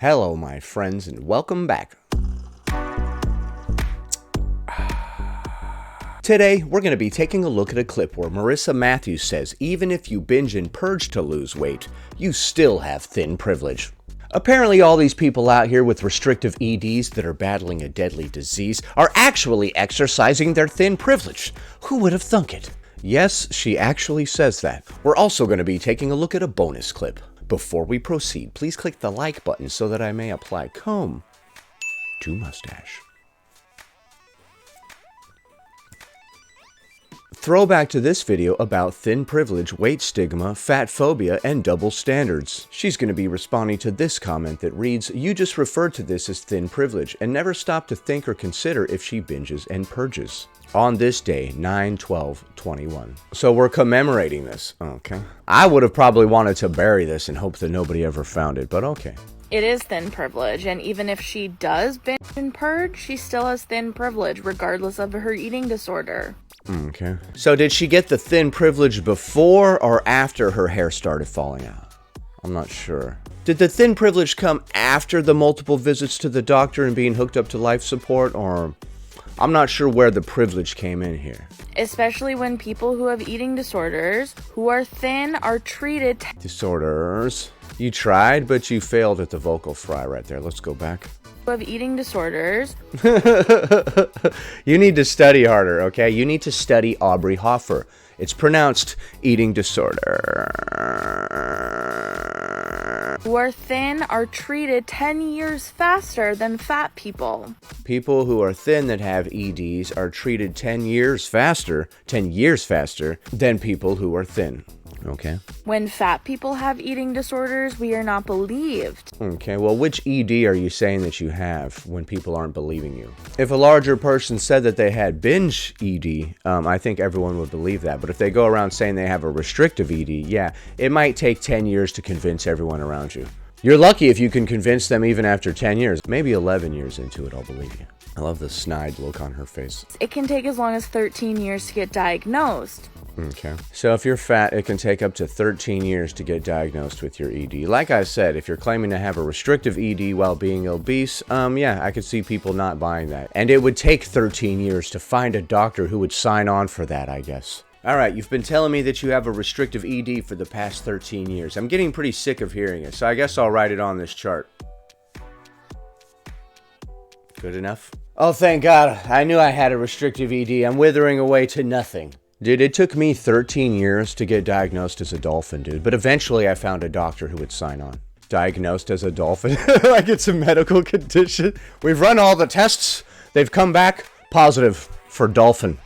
Hello, my friends, and welcome back. Today, we're going to be taking a look at a clip where Marissa Matthews says even if you binge and purge to lose weight, you still have thin privilege. Apparently, all these people out here with restrictive EDs that are battling a deadly disease are actually exercising their thin privilege. Who would have thunk it? Yes, she actually says that. We're also going to be taking a look at a bonus clip. Before we proceed, please click the like button so that I may apply comb to mustache. Throwback to this video about thin privilege, weight stigma, fat phobia, and double standards. She's going to be responding to this comment that reads, "You just referred to this as thin privilege and never stopped to think or consider if she binges and purges." On this day, 9/12/21. So we're commemorating this. Okay. I would have probably wanted to bury this and hope that nobody ever found it, but okay. It is thin privilege, and even if she does binge and purge, she still has thin privilege regardless of her eating disorder. Okay. So did she get the thin privilege before or after her hair started falling out? I'm not sure. Did the thin privilege come after the multiple visits to the doctor and being hooked up to life support, or I'm not sure where the privilege came in here. Especially when people who have eating disorders, who are thin, are treated... Disorders. You tried, but you failed at the vocal fry right there. Let's go back. Who have eating disorders. You need to study harder, okay? You need to study Aubrey Hoffer. It's pronounced eating disorder. Who are thin are treated 10 years faster than fat people. People who are thin that have EDs are treated 10 years faster than people who are thin. Okay. When fat people have eating disorders, we are not believed. Okay, well, which ED are you saying that you have when people aren't believing you? If a larger person said that they had binge ED, I think everyone would believe that. But if they go around saying they have a restrictive ED, yeah, it might take 10 years to convince everyone around you. You're lucky if you can convince them even after 10 years. Maybe 11 years into it, I'll believe you. I love the snide look on her face. It can take as long as 13 years to get diagnosed. Okay. So if you're fat, it can take up to 13 years to get diagnosed with your ED. Like I said, if you're claiming to have a restrictive ED while being obese, yeah, I could see people not buying that. And it would take 13 years to find a doctor who would sign on for that, I guess. Alright, you've been telling me that you have a restrictive ED for the past 13 years. I'm getting pretty sick of hearing it, so I guess I'll write it on this chart. Good enough? Oh, thank God. I knew I had a restrictive ED. I'm withering away to nothing. Dude, it took me 13 years to get diagnosed as a dolphin, dude. But eventually I found a doctor who would sign on. Diagnosed as a dolphin? Like it's a medical condition? We've run all the tests. They've come back positive for dolphin.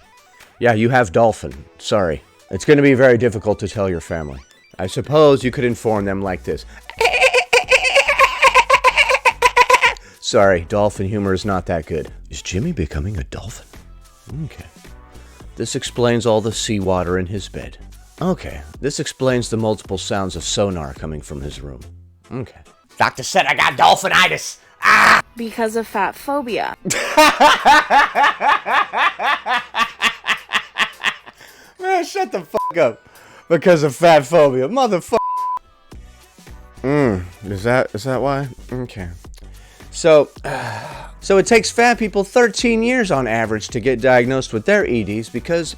Yeah, you have dolphin. Sorry. It's going to be very difficult to tell your family. I suppose you could inform them like this. Sorry, dolphin humor is not that good. Is Jimmy becoming a dolphin? Okay. This explains all the seawater in his bed. Okay, this explains the multiple sounds of sonar coming from his room. Okay. Doctor said I got dolphinitis. Ah! Because of fatphobia. Man, shut the fuck up. Because of fatphobia. Motherfucker. Is that why? Okay. So it takes fat people 13 years on average to get diagnosed with their EDs because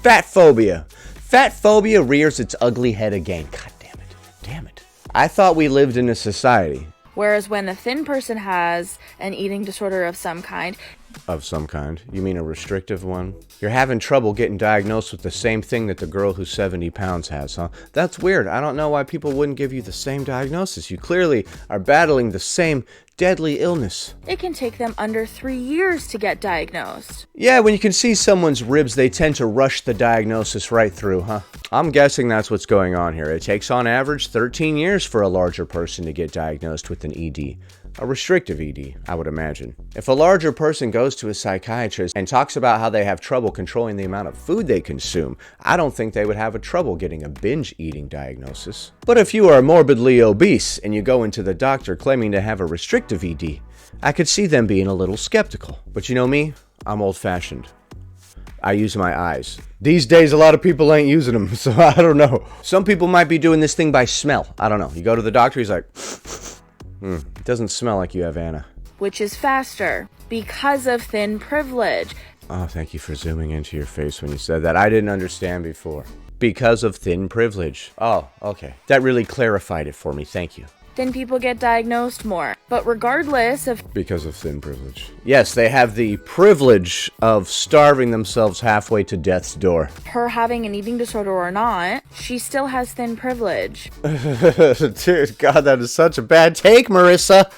fatphobia. Fatphobia rears its ugly head again. God damn it. Damn it. I thought we lived in a society. Whereas when a thin person has an eating disorder of some kind... Of some kind? You mean a restrictive one? You're having trouble getting diagnosed with the same thing that the girl who's 70 pounds has, huh? That's weird. I don't know why people wouldn't give you the same diagnosis. You clearly are battling the same deadly illness. It can take them under 3 years to get diagnosed. Yeah, when you can see someone's ribs, they tend to rush the diagnosis right through, huh? I'm guessing that's what's going on here. It takes on average 13 years for a larger person to get diagnosed with an ED. A restrictive ED, I would imagine. If a larger person goes to a psychiatrist and talks about how they have trouble controlling the amount of food they consume, I don't think they would have a trouble getting a binge eating diagnosis. But if you are morbidly obese and you go into the doctor claiming to have a restrictive ED, I could see them being a little skeptical. But you know me, I'm old-fashioned. I use my eyes. These days, a lot of people ain't using them, so I don't know. Some people might be doing this thing by smell. I don't know. You go to the doctor, he's like... It doesn't smell like you have Anna. which is faster because of thin privilege. Oh, thank you for zooming into your face when you said that. I didn't understand before. Because of thin privilege. Oh, okay. That really clarified it for me. Thank you. Thin people get diagnosed more. But regardless of Because of thin privilege. Yes, they have the privilege of starving themselves halfway to death's door. her having an eating disorder or not, she still has thin privilege. Dude, God, that is such a bad take, Marissa.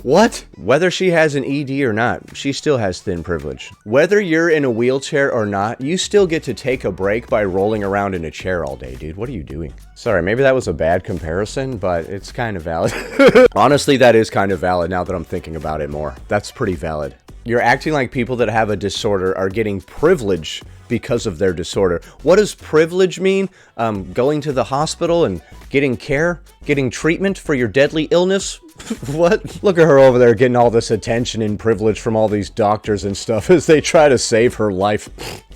What? Whether she has an ED or not, she still has thin privilege. Whether you're in a wheelchair or not, you still get to take a break by rolling around in a chair all day, dude. What are you doing? Sorry, maybe that was a bad comparison, but it's kind of valid. Honestly, that is kind of valid now that I'm thinking about it more. That's pretty valid. You're acting like people that have a disorder are getting privilege because of their disorder. What does privilege mean? Going to the hospital and getting care? Getting treatment for your deadly illness? What? Look at her over there getting all this attention and privilege from all these doctors and stuff as they try to save her life.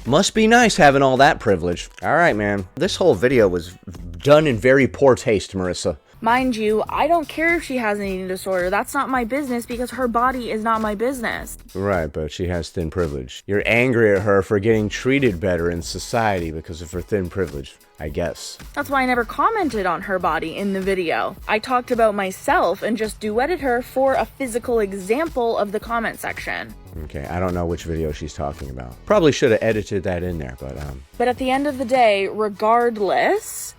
Must be nice having all that privilege. All right, man. This whole video was done in very poor taste, Marissa. Mind you, I don't care if she has an eating disorder. That's not my business because her body is not my business. Right, but she has thin privilege. You're angry at her for getting treated better in society because of her thin privilege, I guess. That's why I never commented on her body in the video. I talked about myself and just duetted her for a physical example of the comment section. Okay, I don't know which video she's talking about. Probably should have edited that in there, but But at the end of the day, regardless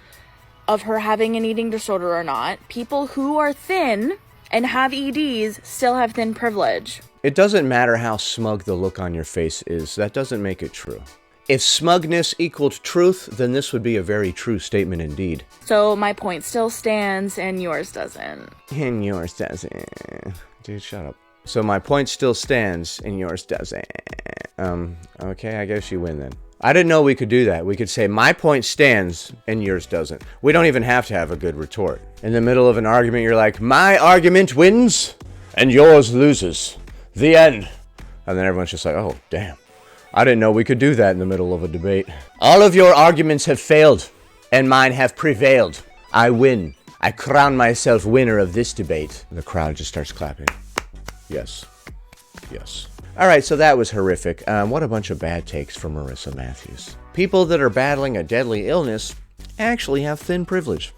of her having an eating disorder or not, people who are thin and have EDs still have thin privilege. It doesn't matter how smug the look on your face is. That doesn't make it true. If smugness equaled truth, then this would be a very true statement indeed. So my point still stands and yours doesn't. And yours doesn't. Dude, shut up. So my point still stands and yours doesn't. Okay, I guess you win then. I didn't know we could do that. We could say, my point stands and yours doesn't. We don't even have to have a good retort. In the middle of an argument, you're like, my argument wins and yours loses. The end. And then everyone's just like, oh, damn. I didn't know we could do that in the middle of a debate. All of your arguments have failed and mine have prevailed. I win. I crown myself winner of this debate. The crowd just starts clapping. Yes. Yes. Alright, so that was horrific. What a bunch of bad takes from Marissa Matthews. People that are battling a deadly illness actually have thin privilege.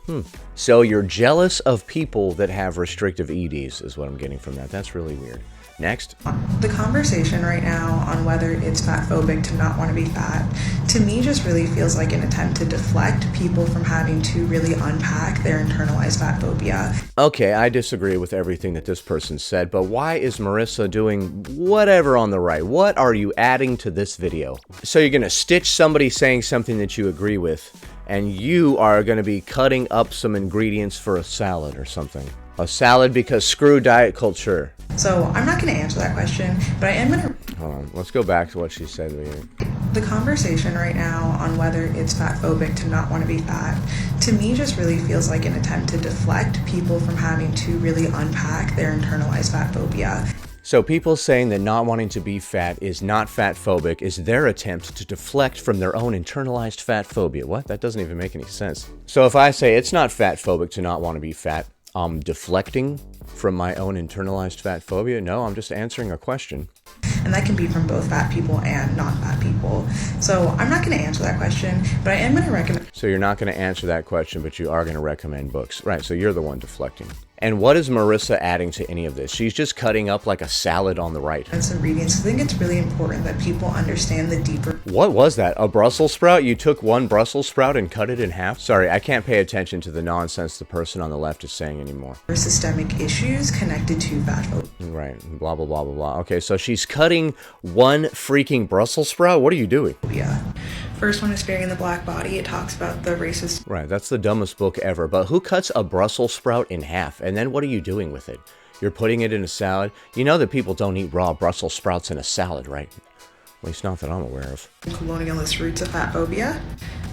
So you're jealous of people that have restrictive EDs is what I'm getting from that. That's really weird. Next. The conversation right now on whether it's fatphobic to not want to be fat, to me just really feels like an attempt to deflect people from having to really unpack their internalized fatphobia. Okay, I disagree with everything that this person said, but why is Marissa doing whatever on the right? What are you adding to this video? So you're gonna stitch somebody saying something that you agree with, and you are gonna be cutting up some ingredients for a salad or something. A salad because screw diet culture. So I'm not going to answer that question, but I am going to... Hold on, let's go back to what she said. The conversation right now on whether it's fatphobic to not want to be fat, to me just really feels like an attempt to deflect people from having to really unpack their internalized fatphobia. So people saying that not wanting to be fat is not fatphobic is their attempt to deflect from their own internalized fat phobia. What? That doesn't even make any sense. So if I say it's not fatphobic to not want to be fat, I'm deflecting from my own internalized fat phobia? No, I'm just answering a question. And that can be from both fat people and non-fat people. So I'm not going to answer that question, but I am going to recommend... So you're not going to answer that question, but you are going to recommend books. Right, so you're the one deflecting. And what is Marissa adding to any of this? She's just cutting up like a salad on the right. And some ingredients. I think it's really important that people understand the deeper... What was that? A Brussels sprout? You took one Brussels sprout and cut it in half? Sorry, I can't pay attention to the nonsense the person on the left is saying anymore. Systemic issues connected to fatphobia. Right, blah, blah, blah, blah, blah. Okay, so she's cutting one freaking Brussels sprout? What are you doing? First one is Burying the Black Body. It talks about the racist... Right, that's the dumbest book ever. But who cuts a Brussels sprout in half? And then what are you doing with it? You're putting it in a salad? You know that people don't eat raw Brussels sprouts in a salad, right? At least not that I'm aware of. Colonialist roots of fatphobia.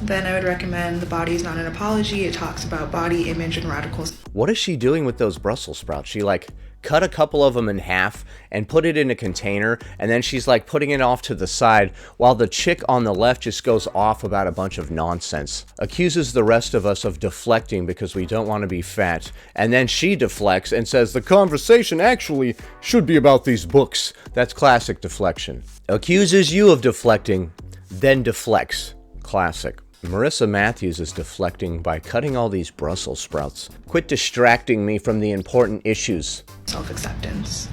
Then I would recommend The Body is Not an Apology. It talks about body image and radicals. What is she doing with those Brussels sprouts? She like cut a couple of them in half, and put it in a container, and then she's like putting it off to the side, while the chick on the left just goes off about a bunch of nonsense. Accuses the rest of us of deflecting because we don't want to be fat, and then she deflects and says the conversation actually should be about these books. That's classic deflection. Accuses you of deflecting, then deflects. Classic. Marissa Matthews is deflecting by cutting all these Brussels sprouts. Quit distracting me from the important issues. Self-acceptance.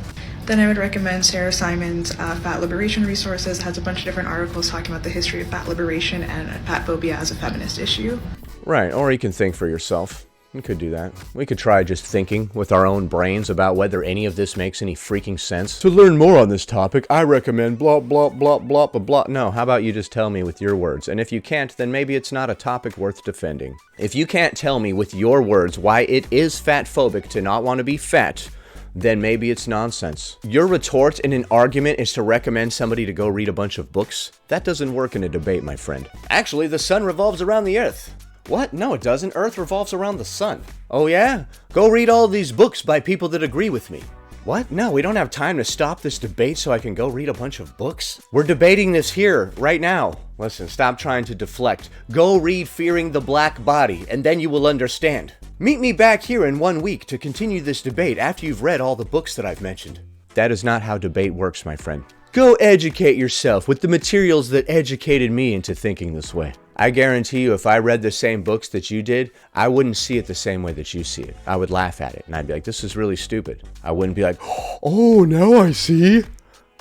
Then I would recommend Sarah Simon's Fat Liberation Resources. Has a bunch of different articles talking about the history of fat liberation and fatphobia as a feminist issue. Right, or you can think for yourself. We could do that. We could try just thinking with our own brains about whether any of this makes any freaking sense. To learn more on this topic, I recommend blah, blah, blah, blah, blah, blah. No, how about you just tell me with your words? And if you can't, then maybe it's not a topic worth defending. If you can't tell me with your words why it is fatphobic to not want to be fat, then maybe it's nonsense. Your retort in an argument is to recommend somebody to go read a bunch of books? That doesn't work in a debate, my friend. Actually, the sun revolves around the earth. What? No, it doesn't. Earth revolves around the sun. Oh yeah? Go read all these books by people that agree with me. What? No, we don't have time to stop this debate so I can go read a bunch of books? We're debating this here, right now. Listen, stop trying to deflect. Go read Fearing the Black Body, and then you will understand. Meet me back here in 1 week to continue this debate after you've read all the books that I've mentioned. That is not how debate works, my friend. Go educate yourself with the materials that educated me into thinking this way. I guarantee you, if I read the same books that you did, I wouldn't see it the same way that you see it. I would laugh at it, and I'd be like, this is really stupid. I wouldn't be like, oh, now I see.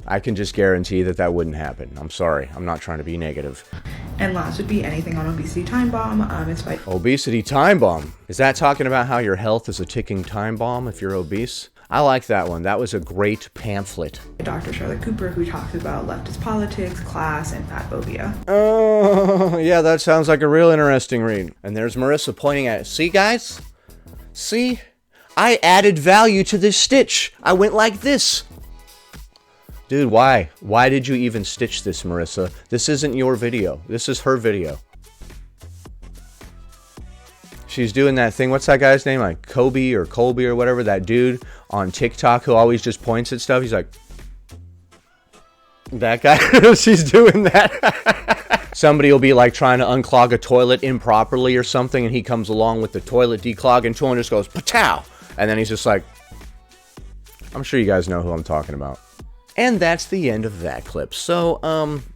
I can just guarantee that that wouldn't happen. I'm sorry. I'm not trying to be negative. And last would be anything on Obesity Time Bomb. It's by Obesity Time Bomb. Is that talking about how your health is a ticking time bomb if you're obese? I like that one. That was a great pamphlet. Dr. Charlotte Cooper, who talks about leftist politics, class, and fatphobia. Oh, yeah, that sounds like a real interesting read. And there's Marissa pointing at it. See, guys? See? I added value to this stitch. I went like this. Dude, why? Why did you even stitch this, Marissa? This isn't your video. This is her video. She's doing that thing. What's that guy's name? Like Kobe or Colby or whatever. That dude on TikTok who always just points at stuff. He's like, that guy. She's doing that. Somebody will be like trying to unclog a toilet improperly or something, and he comes along with the toilet declogging tool and just goes, patow. And then he's just like, I'm sure you guys know who I'm talking about. And that's the end of that clip. So,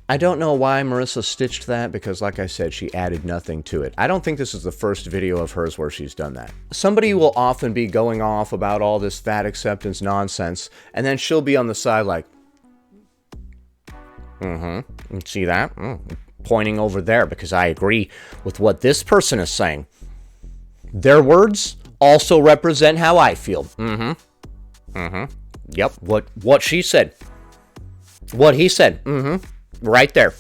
I don't know why Marissa stitched that, because like I said, she added nothing to it. I don't think this is the first video of hers where she's done that. Somebody will often be going off about all this fat acceptance nonsense, and then she'll be on the side like, see that? Pointing over there because I agree with what this person is saying. Their words also represent how I feel. Yep, what she said. What he said. Right there.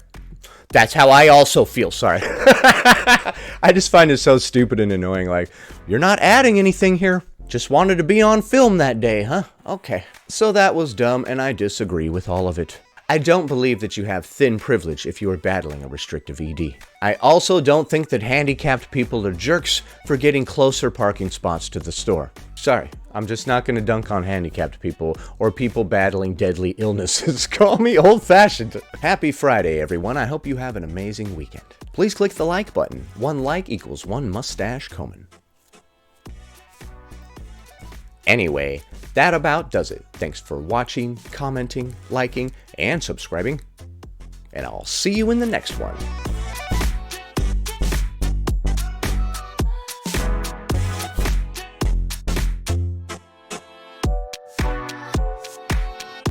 That's how I also feel. Sorry. I just find it so stupid and annoying. Like, you're not adding anything here. Just wanted to be on film that day, huh? Okay. So that was dumb, and I disagree with all of it. I don't believe that you have thin privilege if you are battling a restrictive ED. I also don't think that handicapped people are jerks for getting closer parking spots to the store. Sorry, I'm just not going to dunk on handicapped people or people battling deadly illnesses. Call me old-fashioned. Happy Friday, everyone. I hope you have an amazing weekend. Please click the like button. 1 like equals 1 mustache Komen. Anyway, that about does it. Thanks for watching, commenting, liking, and subscribing. And I'll see you in the next one.